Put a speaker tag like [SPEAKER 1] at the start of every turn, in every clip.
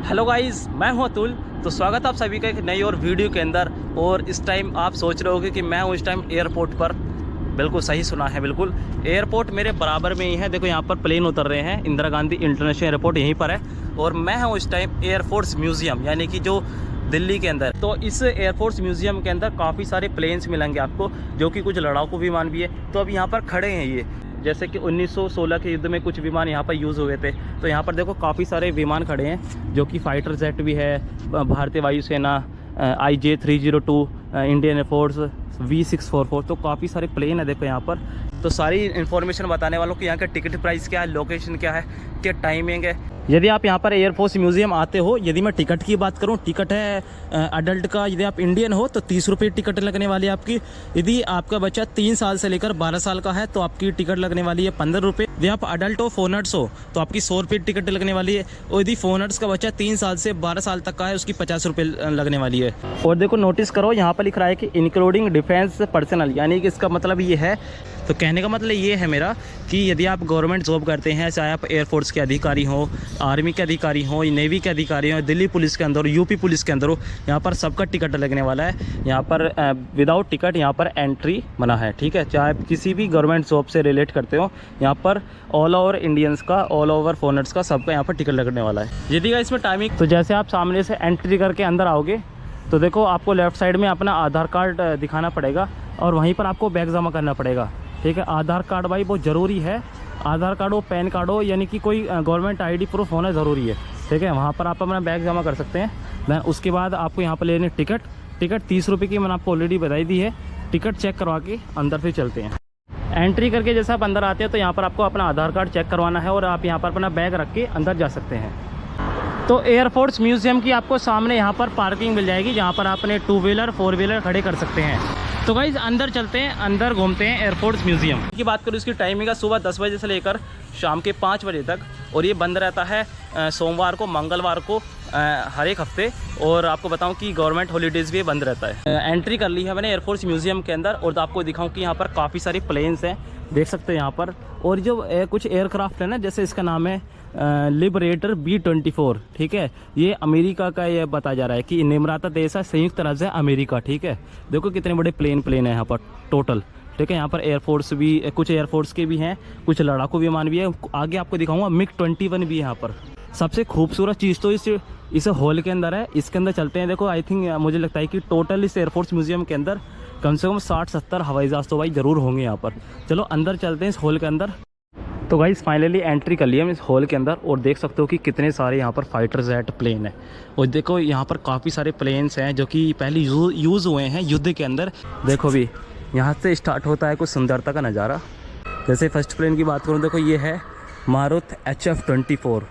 [SPEAKER 1] Hello guys, मैं हूं अतुल। तो स्वागत है आप सभी का एक नई और वीडियो के अंदर। और इस टाइम आप सोच रहे होगे कि मैं हूं इस टाइम एयरपोर्ट पर। बिल्कुल सही सुना है, बिल्कुल एयरपोर्ट मेरे बराबर में ही है। देखो यहाँ पर प्लेन उतर रहे हैं, इंदिरा गांधी इंटरनेशनल एयरपोर्ट यहीं पर है। और मैं हूँ इस टाइम एयरफोर्स म्यूज़ियम, यानी कि जो दिल्ली के अंदर। तो इस एयरफोर्स म्यूज़ियम के अंदर काफ़ी सारे प्लेन्स मिलेंगे आपको, जो कि कुछ लड़ाकू विमान भी है। तो अब यहाँ पर खड़े हैं ये, जैसे कि 1916 के युद्ध में कुछ विमान यहाँ पर यूज़ हुए थे। तो यहाँ पर देखो काफ़ी सारे विमान खड़े हैं, जो कि फाइटर जेट भी है, भारतीय वायुसेना, IJ-302, इंडियन एयरफोर्स, V-644। तो काफ़ी सारे प्लेन है देखो यहाँ पर। तो सारी इन्फॉर्मेशन बताने वालों की यहाँ का टिकट प्राइस क्या है, लोकेशन क्या है, क्या टाइमिंग है। यदि आप यहाँ पर एयरफोर्स म्यूज़ियम आते हो, यदि मैं टिकट की बात करूँ, टिकट है अडल्ट का, यदि आप इंडियन हो तो 30 रुपये टिकट लगने वाली है आपकी। यदि आपका बच्चा 3 साल से लेकर 12 साल का है तो आपकी टिकट लगने वाली है 15 रुपये। यदि आप अडल्ट हो, फोनर्स हो, तो आपकी 100 रुपये टिकट लगने वाली है। और यदि फोनर्स का बच्चा 3 साल से 12 साल तक का है, उसकी 50 रुपये लगने वाली है। और देखो नोटिस करो, यहाँ पर लिख रहा है कि इंक्लूडिंग डिफेंस पर्सनल, यानी कि इसका मतलब ये है, तो कहने का मतलब ये है मेरा कि यदि आप गवर्नमेंट जॉब करते हैं, चाहे आप एयरफोर्स के अधिकारी हो, आर्मी के अधिकारी हो, नेवी के अधिकारी हो, दिल्ली पुलिस के अंदर हो, यूपी पुलिस के अंदर हो, यहाँ पर सबका टिकट लगने वाला है। यहाँ पर विदाउट टिकट यहाँ पर एंट्री मना है, ठीक है। चाहे आप किसी भी गवर्नमेंट जॉब से रिलेट करते हो, यहाँ पर ऑल ओवर इंडियंस का, ऑल ओवर फॉरेनर्स का, सबका यहाँ पर टिकट लगने वाला है। यदि का इसमें टाइमिंग, तो जैसे आप सामने से एंट्री करके अंदर आओगे तो देखो आपको लेफ़्ट साइड में अपना आधार कार्ड दिखाना पड़ेगा और वहीं पर आपको बैग जमा करना पड़ेगा, ठीक है। आधार कार्ड भाई बहुत ज़रूरी है। आधार कार्ड हो, पैन कार्ड हो, यानी कि कोई गवर्नमेंट ID प्रूफ होना ज़रूरी है, ठीक है। वहाँ पर आप अपना बैग जमा कर सकते हैं। मैं उसके बाद आपको यहाँ पर लेने टिकट 30 रुपये की मैंने आपको ऑलरेडी बताई दी है। टिकट चेक करवा के अंदर फिर चलते हैं। एंट्री करके जैसे आप अंदर आते हैं तो यहाँ पर आपको अपना आधार कार्ड चेक करवाना है और आप यहाँ पर अपना बैग रख के अंदर जा सकते हैं। तो एयरफोर्स म्यूज़ियम की आपको सामने यहाँ पर पार्किंग मिल जाएगी, जहाँ पर आपने 2 व्हीलर 4 व्हीलर खड़े कर सकते हैं। तो गाइज अंदर चलते हैं, अंदर घूमते हैं एयरफोर्स म्यूज़ियम की। बात करूँ इसकी टाइमिंग है सुबह 10 बजे से लेकर शाम के 5 बजे तक। और ये बंद रहता है सोमवार को, मंगलवार को, हर एक हफ्ते। और आपको बताऊं कि गवर्नमेंट हॉलीडेज़ भी बंद रहता है। एंट्री कर ली है मैंने एयरफोर्स म्यूज़ियम के अंदर। और तो आपको दिखाऊं कि यहाँ पर काफ़ी सारी प्लेन्स हैं, देख सकते हो यहाँ पर। और जो कुछ एयरक्राफ्ट है ना, जैसे इसका नाम है लिबरेटर B-24, ठीक है। ये अमेरिका का ये बताया जा रहा है कि निर्माता देश है संयुक्त राज्य अमेरिका, ठीक है। देखो कितने बड़े प्लेन है यहाँ पर टोटल, ठीक है। यहाँ पर एयरफोर्स भी, कुछ एयरफोर्स के भी हैं, कुछ लड़ाकू विमान भी है। आगे आपको दिखाऊंगा MiG-21 भी है यहाँ पर। सबसे खूबसूरत चीज़ तो इस हॉल के अंदर है। इसके अंदर चलते हैं। देखो आई थिंक, मुझे लगता है कि टोटल इस एयरफोर्स म्यूज़ियम के अंदर कम से कम 60-70 हवाई जहाज़ तो भाई ज़रूर होंगे यहाँ पर। चलो अंदर चलते हैं इस हॉल के अंदर। तो गाइस फाइनली एंट्री कर लिया हम इस हॉल के अंदर। और देख सकते हो कि कितने सारे यहाँ पर फाइटर जेट प्लेन है। और देखो यहाँ पर काफ़ी सारे प्लेन्स हैं जो कि पहले यूज़ हुए हैं युद्ध के अंदर। देखो भी यहाँ से स्टार्ट होता है कुछ सुंदरता का नज़ारा। जैसे फर्स्ट प्लेन की बात करूँ, देखो ये है मारुत HF-24।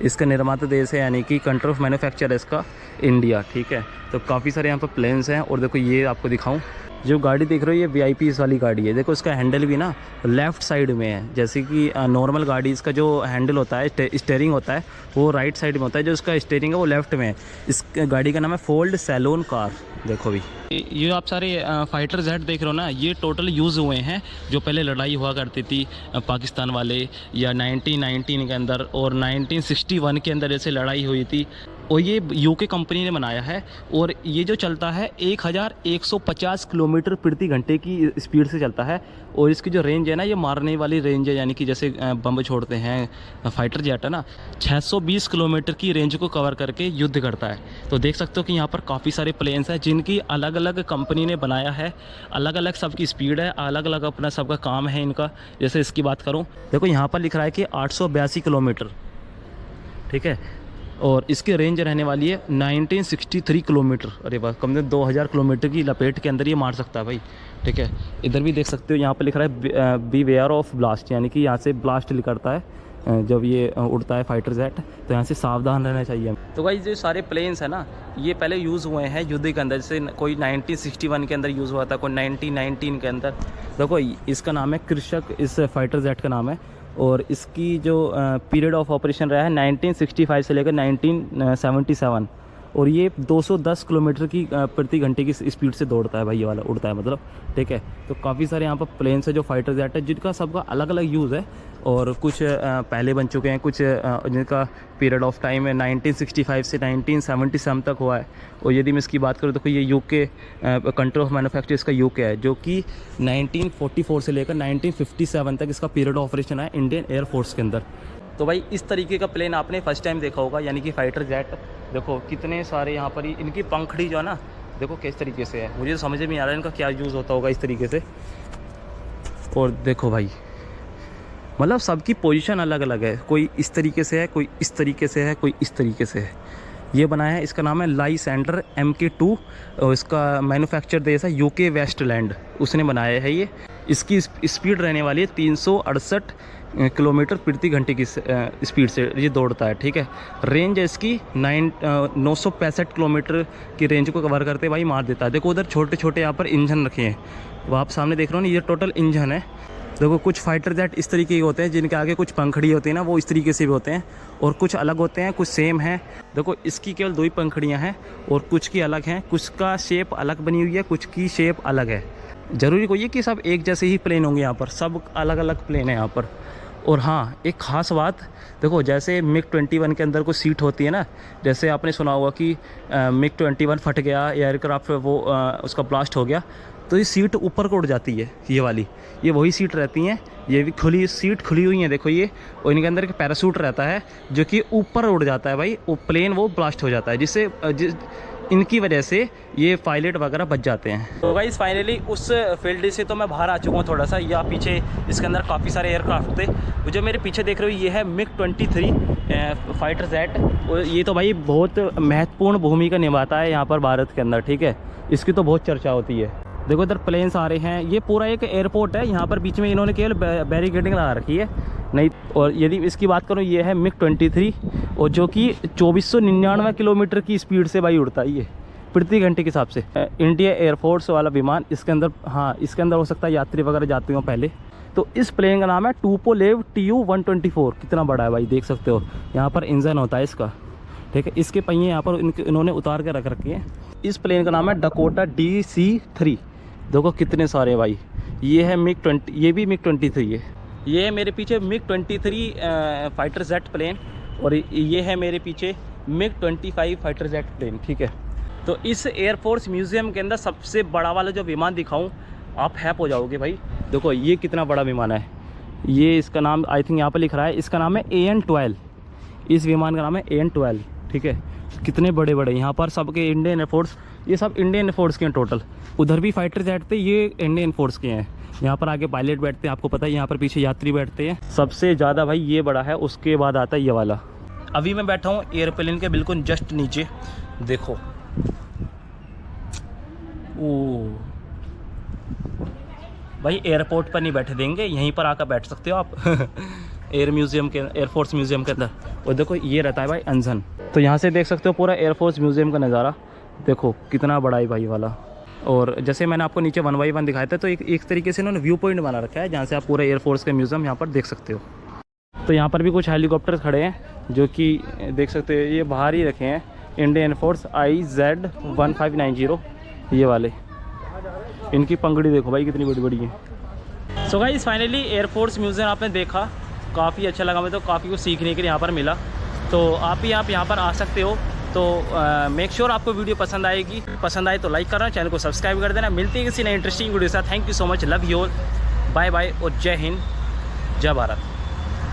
[SPEAKER 1] इसका निर्माता देश है, यानी कि कंट्री ऑफ मैन्युफैक्चर है इसका इंडिया, ठीक है। तो काफ़ी सारे यहाँ पर प्लेन्स हैं। और देखो ये आपको दिखाऊँ, जो गाड़ी देख रहे हो ये VIP वाली गाड़ी है। देखो इसका हैंडल भी ना लेफ़्ट साइड में है, जैसे कि नॉर्मल गाड़ी इसका जो हैंडल होता है, स्टीयरिंग होता है, वो राइट साइड में होता है। जो इसका स्टीयरिंग है वो लेफ़्ट में है। इस गाड़ी का नाम है फोल्ड सैलोन कार। देखो भी ये आप सारे फाइटर जेट देख रहे हो ना, ये टोटल यूज़ हुए हैं। जो पहले लड़ाई हुआ करती थी पाकिस्तान वाले, या 1919 के अंदर और 1961 के अंदर जैसे लड़ाई हुई थी। और ये UK कंपनी ने बनाया है। और ये जो चलता है 1150 किलोमीटर प्रति घंटे की स्पीड से चलता है। और इसकी जो रेंज है ना, ये मारने वाली रेंज है, यानी कि जैसे बम छोड़ते हैं फाइटर जेट है ना, 620 किलोमीटर की रेंज को कवर करके युद्ध करता है। तो देख सकते हो कि यहाँ पर काफ़ी सारे प्लेन्स हैं जिनकी अलग अलग कंपनी ने बनाया है। अलग अलग सबकी स्पीड है, अलग अलग अपना सबका काम है इनका। जैसे इसकी बात करूँ, देखो यहाँ पर लिख रहा है कि 882 किलोमीटर, ठीक है। और इसकी रेंज रहने वाली है 1963 किलोमीटर। अरे वाह, कम से कम 2000 किलोमीटर की लपेट के अंदर ये मार सकता है भाई, ठीक है। इधर भी देख सकते हो, यहाँ पे लिख रहा है बी वेयर ऑफ ब्लास्ट, यानी कि यहाँ से ब्लास्ट करता है जब ये उड़ता है फाइटर जेट। तो यहाँ से सावधान रहना चाहिए। तो भाई जो सारे प्लेन्स है ना, ये पहले यूज़ हुए हैं युद्ध के अंदर। जैसे कोई 1961 के अंदर यूज़ हुआ था, कोई 1919 के अंदर। देखो इसका नाम है कृषक, इस फाइटर जेट का नाम है। और इसकी जो पीरियड ऑफ ऑपरेशन रहा है 1965 से लेकर 1977। और ये 210 किलोमीटर की प्रति घंटे की स्पीड से दौड़ता है भाई, ये वाला उड़ता है मतलब, ठीक है। तो काफ़ी सारे यहाँ पर प्लेन्स है जो फाइटर जेट है, जिनका सबका अलग अलग यूज़ है, और कुछ पहले बन चुके हैं, कुछ जिनका पीरियड ऑफ टाइम है 1965 से 1977 तक हुआ है। और यदि मैं इसकी बात करूँ तो ये यूके कंट्री ऑफ मैन्युफैक्चर इसका यूके है, जो कि 1944 से लेकर 1957 तक इसका पीरियड ऑफ ऑपरेशन है इंडियन एयरफोर्स के अंदर। तो भाई इस तरीके का प्लेन आपने फर्स्ट टाइम देखा होगा, यानी कि फाइटर जेट। देखो कितने सारे यहाँ पर इनकी पंखड़ी जो है ना, देखो किस तरीके से है, मुझे तो समझ में नहीं आ रहा है इनका क्या यूज़ होता होगा इस तरीके से। और देखो भाई मतलब सबकी पोजीशन अलग अलग है, कोई इस तरीके से है, कोई इस तरीके से है, कोई इस तरीके से है। ये बनाया है, इसका नाम है लाइसेंडर MK2, और इसका मैन्युफैक्चर देश है यूके वेस्टलैंड, उसने बनाया है ये। इसकी स्पीड रहने वाली है 368 किलोमीटर प्रति घंटे की स्पीड से ये दौड़ता है, ठीक है। रेंज है इसकी 965 किलोमीटर की रेंज को कवर करते भाई मार देता है। देखो उधर छोटे छोटे यहाँ पर इंजन रखे हैं, वो आप सामने देख रहे हो ना, ये टोटल इंजन है। देखो कुछ फाइटर जेट इस तरीके के होते हैं जिनके आगे कुछ पंखड़ी होती है ना, वो इस तरीके से भी होते हैं, और कुछ अलग होते हैं, कुछ सेम है। देखो इसकी केवल 2 ही पंखड़ियाँ हैं, और कुछ की अलग हैं, कुछ का शेप अलग बनी हुई है, कुछ की शेप अलग है। ज़रूरी कोई है कि सब एक जैसे ही प्लेन होंगे, यहाँ पर सब अलग अलग प्लेन है यहाँ पर। और हाँ एक ख़ास बात, देखो जैसे MiG-21 के अंदर कुछ सीट होती है ना, जैसे आपने सुना होगा कि MiG-21 फट गया, एयरक्राफ्ट वो उसका ब्लास्ट हो गया, तो ये सीट ऊपर को उड़ जाती है, ये वाली, ये वही सीट रहती हैं, ये भी खुली सीट खुली हुई है देखो ये, और इनके अंदर एक पैरासूट रहता है जो कि ऊपर उड़ जाता है भाई, वो प्लेन वो ब्लास्ट हो जाता है, जिससे इनकी वजह से ये पायलट वगैरह बच जाते हैं। तो गाइस फाइनली उस फील्ड से तो मैं बाहर आ चुका हूँ थोड़ा सा, या पीछे इसके अंदर काफ़ी सारे एयरक्राफ्ट थे। जो मेरे पीछे देख रहे हो ये है MiG-23 फाइटर जेट, और ये तो भाई बहुत महत्वपूर्ण भूमिका निभाता है यहाँ पर भारत के अंदर, ठीक है। इसकी तो बहुत चर्चा होती है। देखो इधर प्लेन्स आ रहे हैं, ये पूरा एक एयरपोर्ट है, यहाँ पर बीच में इन्होंने केवल बैरिकेडिंग लगा रखी है नहीं। और यदि इसकी बात करूँ, ये है MiG-23, और जो कि 2499 किलोमीटर की स्पीड से भाई उड़ता है ये प्रति घंटे के हिसाब से। इंडिया एयरफोर्स वाला विमान इसके अंदर, हाँ इसके अंदर हो सकता है यात्री वगैरह जाते हों पहले। तो इस प्लेन का नाम है टुपोलेव Tu-124। कितना बड़ा है भाई, देख सकते हो, यहाँ पर इंजन होता है इसका, ठीक है। इसके पहिए यहाँ पर इन्होंने उतार के रख रखे हैं। इस प्लेन का नाम है डकोटा DC-3। देखो कितने सारे भाई, ये है MiG-20, ये भी MiG-23 है। ये है मेरे पीछे MiG-23 फाइटर जेट प्लेन, और ये है मेरे पीछे MiG-25 फाइटर जेट प्लेन, ठीक है। तो इस एयरफोर्स म्यूज़ियम के अंदर सबसे बड़ा वाला जो विमान दिखाऊं, आप हैप हो जाओगे भाई। देखो ये कितना बड़ा विमान है, ये इसका नाम आई थिंक यहाँ पर लिख रहा है, इसका नाम है AN-12। इस विमान का नाम है AN-12, ठीक है। कितने बड़े बड़े यहाँ पर सबके इंडियन एयरफोर्स, ये सब इंडियन एयरफोर्स के हैं टोटल। उधर भी फाइटर जेट थे, ये इंडियन एयरफोर्स के हैं। यहाँ पर आगे पायलट बैठते हैं, आपको पता है, यहाँ पर पीछे यात्री बैठते हैं। सबसे ज़्यादा भाई ये बड़ा है, उसके बाद आता है ये वाला। अभी मैं बैठा हूँ एयरप्लेन के बिल्कुल जस्ट नीचे, देखो ओ भाई एयरपोर्ट पर नहीं बैठे देंगे, यहीं पर आकर बैठ सकते हो आप एयर म्यूज़ियम के, एयरफोर्स म्यूज़ियम के अंदर। और देखो ये रहता है भाई इंजन, तो यहाँ से देख सकते हो पूरा एयरफोर्स म्यूज़ियम का नज़ारा, देखो कितना बड़ा है भाई वाला। और जैसे मैंने आपको नीचे 1 बाई 1 दिखाया था, तो एक तरीके से इन्होंने व्यू पॉइंट बना रखा है जहाँ से आप पूरा एयरफोर्स का म्यूज़ियम यहाँ पर देख सकते हो। तो यहाँ पर भी कुछ हेलीकॉप्टर खड़े हैं जो कि देख सकते हो, ये बाहर ही रखे हैं, इंडियन एयरफोर्स IZ-1590 ये वाले। इनकी पंखड़ी देखो भाई कितनी बड़ी बड़ी है। So guys finally air force museum आपने देखा, काफ़ी अच्छा लगा मुझे, तो काफ़ी कुछ सीखने के लिए यहाँ पर मिला। तो आप भी यहाँ पर आ सकते हो। तो मेक श्योर आपको वीडियो पसंद आएगी, पसंद आए तो लाइक करना, चैनल को सब्सक्राइब कर देना। मिलते हैं किसी नई इंटरेस्टिंग वीडियो के साथ। Thank you so much, love you all, bye bye और जय हिंद, जय भारत।